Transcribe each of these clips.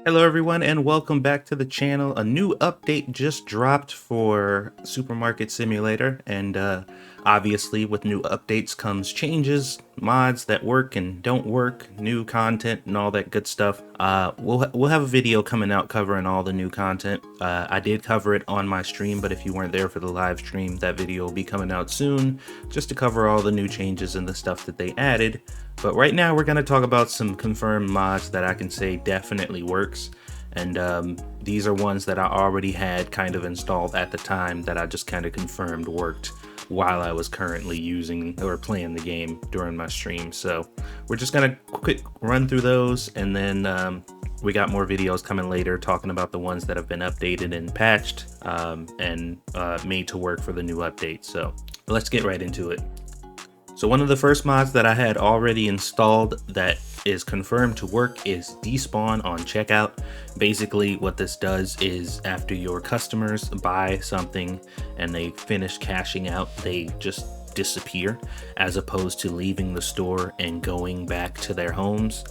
Hello everyone and welcome back to the channel. A new update just dropped for Supermarket Simulator, and obviously with new updates comes changes, mods that work and don't work, new content and all that good stuff. We'll have a video coming out covering all the new content. I did cover it on my stream, but if you weren't there for the live stream, that video will be coming out soon just to cover all the new changes and the stuff that they added. But right now we're going to talk about some confirmed mods that I can say definitely works. And these are ones that I already had kind of installed at the time that I just kind of confirmed worked while I was currently using or playing the game during my stream. So we're just going to quick run through those, and then we got more videos coming later talking about the ones that have been updated and patched and made to work for the new update. So let's get right into it. So one of the first mods that I had already installed that is confirmed to work is Despawn On Checkout. Basically what this does is after your customers buy something and they finish cashing out, they just disappear as opposed to leaving the store and going back to their homes.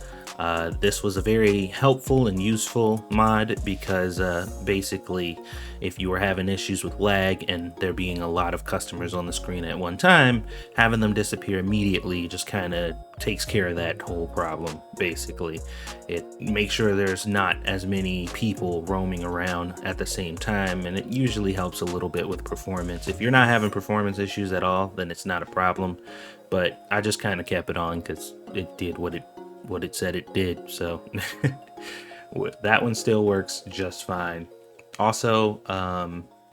This was a very helpful and useful mod because basically if you were having issues with lag and there being a lot of customers on the screen at one time, having them disappear immediately just kind of takes care of that whole problem. Basically, it makes sure there's not as many people roaming around at the same time, and it usually helps a little bit with performance. If you're not having performance issues at all, then it's not a problem, but I just kind of kept it on because it did what it said it did. So that one still works just fine. Also,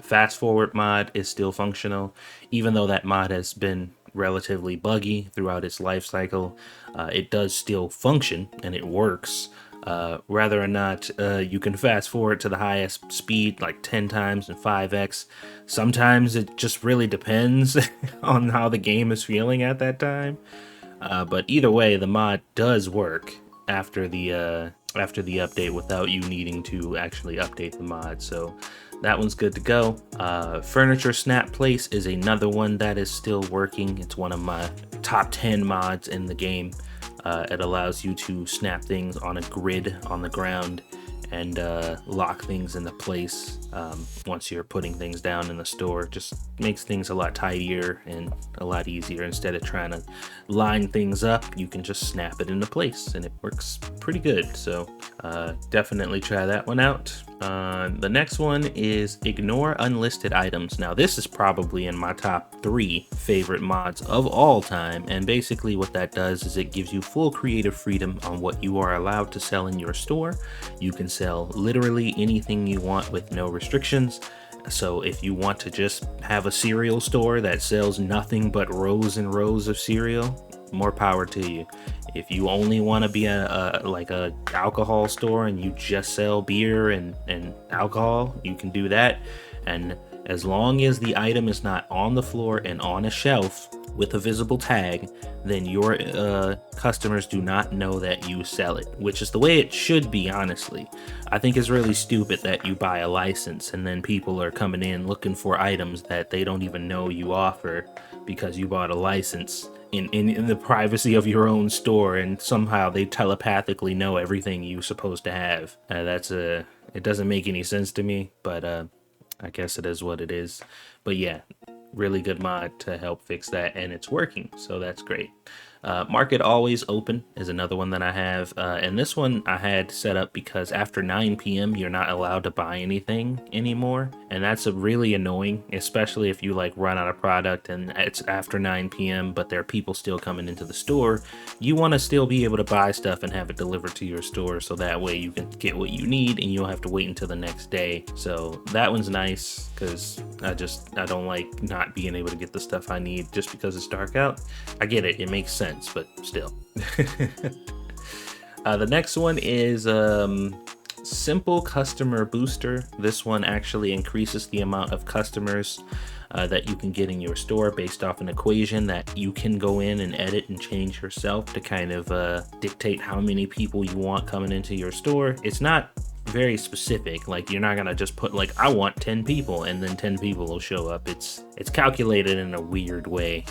fast forward mod is still functional, even though that mod has been relatively buggy throughout its life cycle. It does still function and it works. Whether or not you can fast forward to the highest speed, like 10 times and 5x, sometimes it just really depends on how the game is feeling at that time. But either way, the mod does work after the update without you needing to actually update the mod. So that one's good to go. Furniture Snap Place is another one that is still working. It's one of my top 10 mods in the game. It allows you to snap things on a grid on the ground and lock things into place once you're putting things down in the store. Just makes things a lot tidier and a lot easier. Instead of trying to line things up, you can just snap it into place and it works pretty good. So definitely try that one out. The next one is Ignore Unlisted Items. Now this is probably in my top 3 favorite mods of all time, and basically what that does is it gives you full creative freedom on what you are allowed to sell in your store. You can sell literally anything you want with no restrictions. So if you want to just have a cereal store that sells nothing but rows and rows of cereal, more power to you. If you only want to be like a alcohol store and you just sell beer and alcohol, you can do that. And as long as the item is not on the floor and on a shelf with a visible tag, then your customers do not know that you sell it, which is the way it should be, honestly. I think it's really stupid that you buy a license and then people are coming in looking for items that they don't even know you offer because you bought a license in the privacy of your own store, and somehow they telepathically know everything you're supposed to have. It doesn't make any sense to me, but I guess it is what it is. But yeah, really good mod to help fix that, and it's working, so that's great. Market Always Open is another one that I have, and this one I had set up because after 9 p.m. you're not allowed to buy anything anymore, and that's really annoying, especially if you like run out of product and it's after 9 p.m. but there are people still coming into the store. You want to still be able to buy stuff and have it delivered to your store, so that way you can get what you need and you don't have to wait until the next day. So that one's nice because I don't like not being able to get the stuff I need just because it's dark out. I get it, it makes sense, but still. The next one is Simple Customer Booster. This one actually increases the amount of customers that you can get in your store based off an equation that you can go in and edit and change yourself to kind of dictate how many people you want coming into your store. It's not very specific, like you're not gonna just put like I want 10 people and then 10 people will show up. It's calculated in a weird way.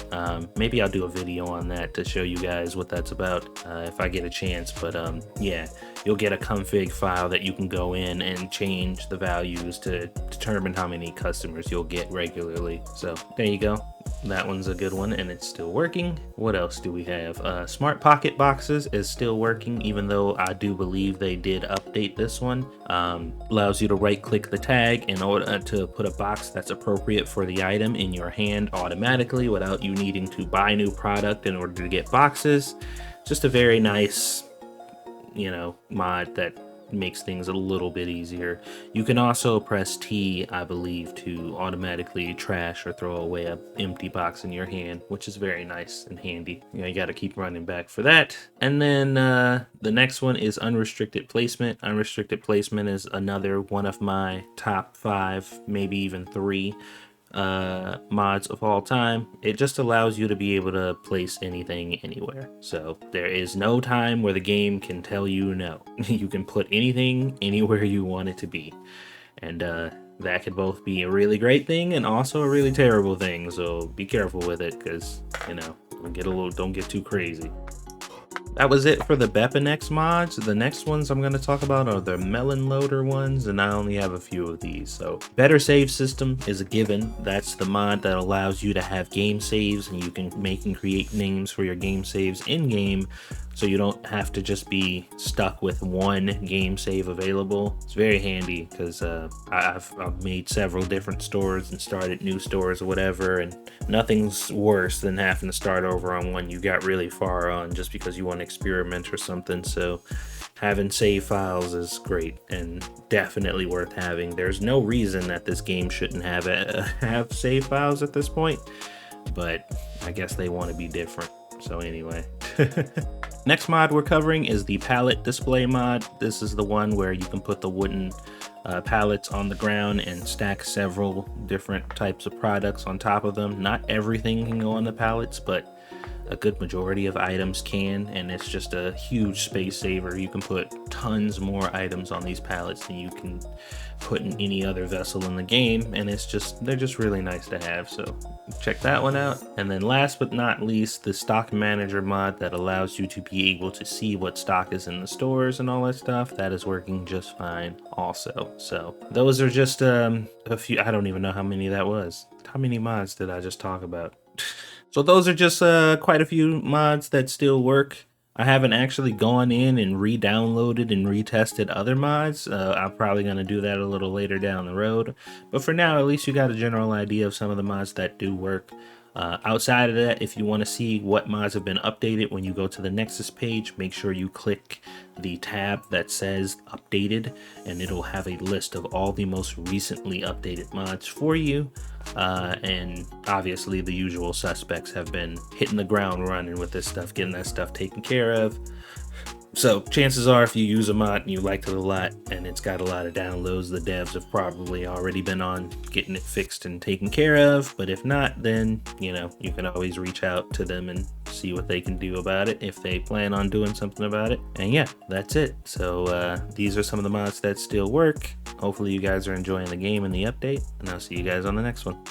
Maybe I'll do a video on that to show you guys what that's about if I get a chance. But yeah, you'll get a config file that you can go in and change the values to determine how many customers you'll get regularly. So there you go. That one's a good one, and it's still working. What else do we have? Smart Pocket Boxes is still working, even though I do believe they did update this one. Allows you to right-click the tag in order to put a box that's appropriate for the item in your hand automatically without you needing to buy new product in order to get boxes. Just a very nice, mod that makes things a little bit easier. You can also press T, I believe, to automatically trash or throw away an empty box in your hand, which is very nice and handy. You got to keep running back for that. And then the next one is Unrestricted Placement. Unrestricted Placement is another one of my top 5, maybe even 3 mods of all time. It just allows you to be able to place anything anywhere. So there is no time where the game can tell you no. You can put anything anywhere you want it to be. And that could both be a really great thing and also a really terrible thing. So be careful with it, because don't get too crazy. That was it for the Bepinex mods. The next ones I'm going to talk about are the melon loader ones, and I only have a few of these. So better save system is a given. That's the mod that allows you to have game saves, and you can make and create names for your game saves in game, so you don't have to just be stuck with one game save available. It's very handy, because I've made several different stores and started new stores or whatever, and nothing's worse than having to start over on one you got really far on just because you want to experiment or something. So having save files is great and definitely worth having. There's no reason that this game shouldn't have save files at this point, but I guess they want to be different. So anyway. Next mod we're covering is the pallet display mod. This is the one where you can put the wooden pallets on the ground and stack several different types of products on top of them. Not everything can go on the pallets, but a good majority of items can, and it's just a huge space saver. You can put tons more items on these pallets than you can put in any other vessel in the game, and they're just really nice to have. So check that one out. And then last but not least, the stock manager mod that allows you to be able to see what stock is in the stores and all that stuff. That is working just fine also. So those are just a few. I don't even know how many that was. How many mods did I just talk about? So those are just quite a few mods that still work. I haven't actually gone in and re-downloaded and retested other mods. I'm probably going to do that a little later down the road. But for now, at least you got a general idea of some of the mods that do work. Outside of that, if you want to see what mods have been updated, when you go to the Nexus page, make sure you click the tab that says updated, and it'll have a list of all the most recently updated mods for you. And obviously the usual suspects have been hitting the ground running with this stuff, getting that stuff taken care of. So chances are, if you use a mod and you liked it a lot and it's got a lot of downloads, the devs have probably already been on getting it fixed and taken care of. But if not, then you can always reach out to them and see what they can do about it if they plan on doing something about it. And yeah, that's it. So these are some of the mods that still work. Hopefully you guys are enjoying the game and the update, and I'll see you guys on the next one.